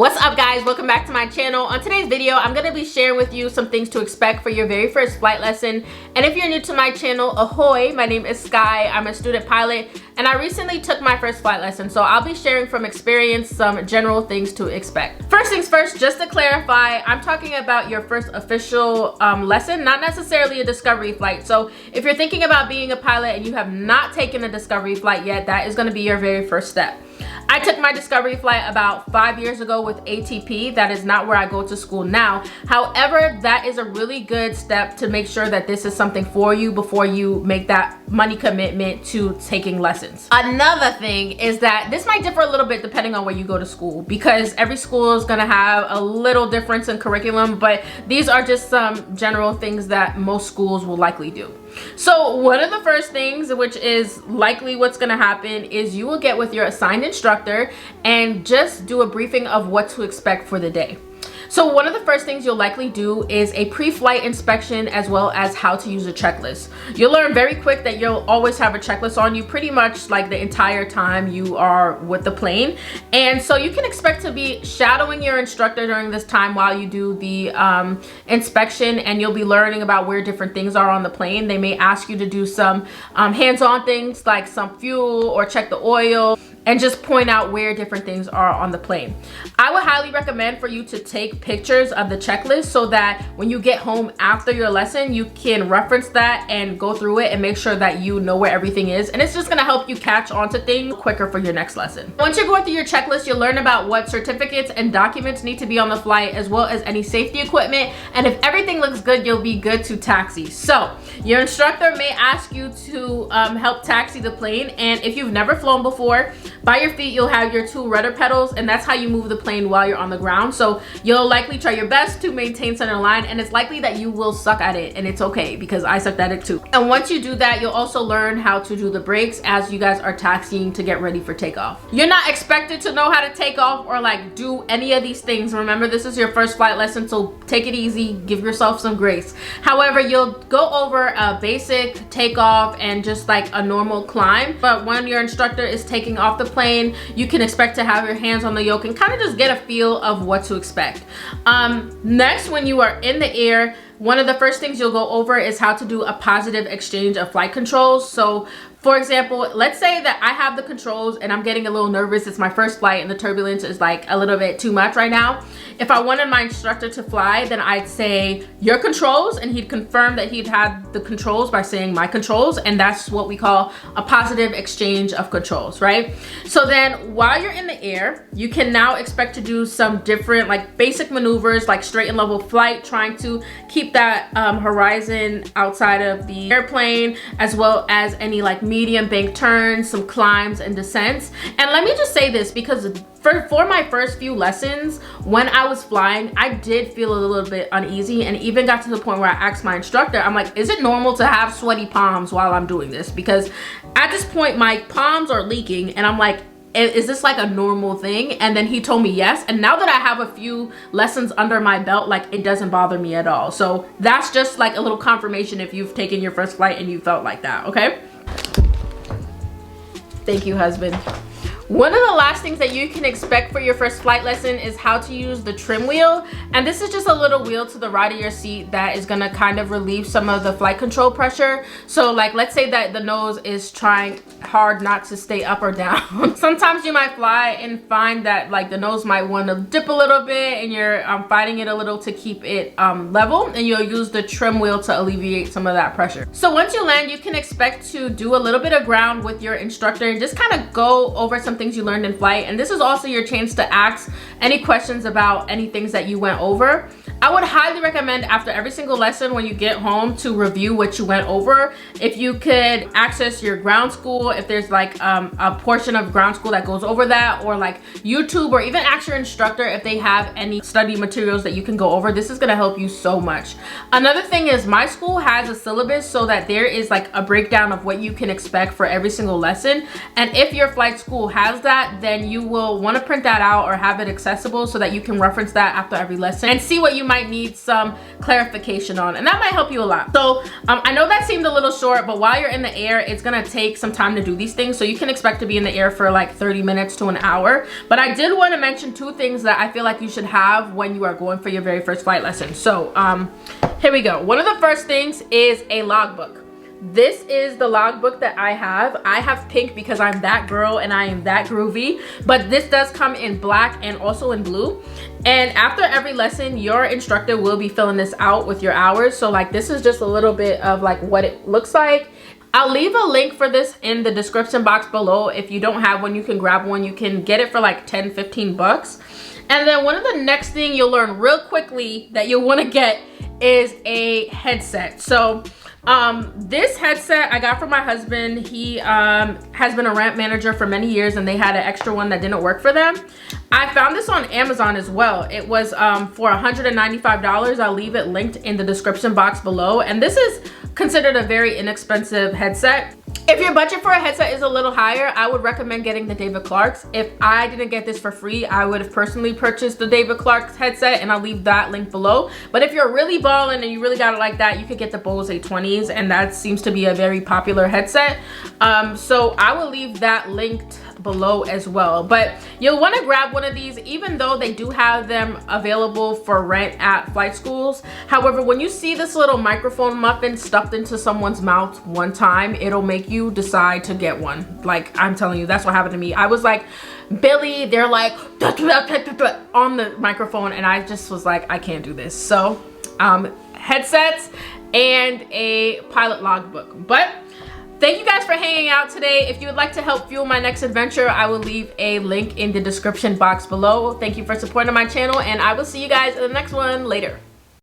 What's up guys, welcome back to my channel. On today's video I'm going to be sharing with you some things to expect for your very first flight lesson. And if you're new to my channel, ahoy, my name is Sky. I'm a student pilot and I recently took my first flight lesson, so I'll be sharing from experience some general things to expect. First things first, just to clarify, I'm talking about your first official lesson, not necessarily a discovery flight. So if you're thinking about being a pilot and you have not taken a discovery flight yet, that is going to be your very first step. I took my discovery flight about 5 years ago with ATP. That is not where I go to school now. However, that is a really good step to make sure that this is something for you before you make that money commitment to taking lessons. Another thing is that this might differ a little bit depending on where you go to school, because every school is going to have a little difference in curriculum, but these are just some general things that most schools will likely do. So one of the first things, which is likely what's going to happen, is you will get with your assigned instructor and just do a briefing of what to expect for the day. So one of the first things you'll likely do is a pre-flight inspection, as well as how to use a checklist. You'll learn very quick that you'll always have a checklist on you pretty much like the entire time you are with the plane. And so you can expect to be shadowing your instructor during this time while you do the inspection, and you'll be learning about where different things are on the plane. They may ask you to do some hands-on things like some fuel or check the oil, and just point out where different things are on the plane. I would highly recommend for you to take pictures of the checklist so that when you get home after your lesson, you can reference that and go through it and make sure that you know where everything is. And it's just gonna help you catch on to things quicker for your next lesson. Once you're going through your checklist, you'll learn about what certificates and documents need to be on the flight, as well as any safety equipment. And if everything looks good, you'll be good to taxi. So your instructor may ask you to help taxi the plane. And if you've never flown before, by your feet you'll have your two rudder pedals, and that's how you move the plane while you're on the ground. So you'll likely try your best to maintain center line, and it's likely that you will suck at it, and it's okay because I sucked at it too. And once you do that, you'll also learn how to do the brakes as you guys are taxiing to get ready for takeoff. You're not expected to know how to take off or like do any of these things. Remember, this is your first flight lesson, so take it easy, give yourself some grace. However, you'll go over a basic takeoff and just like a normal climb, but when your instructor is taking off the plane, you can expect to have your hands on the yoke and kind of just get a feel of what to expect. Next, when you are in the air, one of the first things you'll go over is how to do a positive exchange of flight controls. So for example, let's say that I have the controls and I'm getting a little nervous. It's my first flight and the turbulence is like a little bit too much right now. If I wanted my instructor to fly, then I'd say your controls, and he'd confirm that he'd had the controls by saying my controls, and that's what we call a positive exchange of controls, right? So then while you're in the air, you can now expect to do some different like basic maneuvers like straight and level flight, trying to keep that horizon outside of the airplane, as well as any like medium bank turns, some climbs and descents. And let me just say this, because for my first few lessons when I was flying, I did feel a little bit uneasy, and even got to the point where I asked my instructor, I'm like, is it normal to have sweaty palms while I'm doing this? Because at this point my palms are leaking, and I'm like, is this like a normal thing? And then he told me yes, and now that I have a few lessons under my belt, like it doesn't bother me at all. So that's just like a little confirmation if you've taken your first flight and you felt like that. Okay, thank you, husband. One of the last things that you can expect for your first flight lesson is how to use the trim wheel. And this is just a little wheel to the right of your seat that is gonna kind of relieve some of the flight control pressure. So like, let's say that the nose is trying hard not to stay up or down. Sometimes you might fly and find that like the nose might want to dip a little bit, and you're fighting it a little to keep it level, and you'll use the trim wheel to alleviate some of that pressure. So once you land, you can expect to do a little bit of ground with your instructor and just kind of go over some things you learned in flight. And this is also your chance to ask any questions about any things that you went over. I would highly recommend after every single lesson when you get home to review what you went over. If you could access your ground school, if there's like a portion of ground school that goes over that, or like YouTube, or even ask your instructor if they have any study materials that you can go over. This is going to help you so much. Another thing is my school has a syllabus so that there is like a breakdown of what you can expect for every single lesson. And if your flight school has that, then you will want to print that out or have it accessible accessible so that you can reference that after every lesson and see what you might need some clarification on, and that might help you a lot. So I know that seemed a little short, but while you're in the air, it's gonna take some time to do these things, so you can expect to be in the air for like 30 minutes to an hour. But I did want to mention 2 things that I feel like you should have when you are going for your very first flight lesson. So here we go. One of the first things is a logbook. This is the logbook that I have. I have pink because I'm that girl and I am that groovy, but this does come in black and also in blue. And after every lesson, your instructor will be filling this out with your hours. So like, this is just a little bit of like what it looks like. I'll leave a link for this in the description box below. If you don't have one, you can grab one. You can get it for like 10-15 bucks. And then one of the next thing you'll learn real quickly that you'll want to get is a headset. So this headset I got from my husband. He has been a ramp manager for many years, and they had an extra one that didn't work for them. I found this on Amazon as well. It was for $195. I'll leave it linked in the description box below. And this is considered a very inexpensive headset. If your budget for a headset is a little higher, I would recommend getting the David Clark's. If I didn't get this for free, I would have personally purchased the David Clark's headset, and I'll leave that link below. But if you're really balling and you really got it like that, you could get the Bose A20s, and that seems to be a very popular headset. So I will leave that linked below as well. But you'll want to grab one of these, even though they do have them available for rent at flight schools. However, when you see this little microphone muffin stuffed into someone's mouth one time, it'll make you decide to get one. Like, I'm telling you, that's what happened to me. I was like, Billy, they're like on the microphone, and I just was like, I can't do this. So headsets and a pilot logbook. But thank you guys for hanging out today. If you would like to help fuel my next adventure, I will leave a link in the description box below. Thank you for supporting my channel, and I will see you guys in the next one later.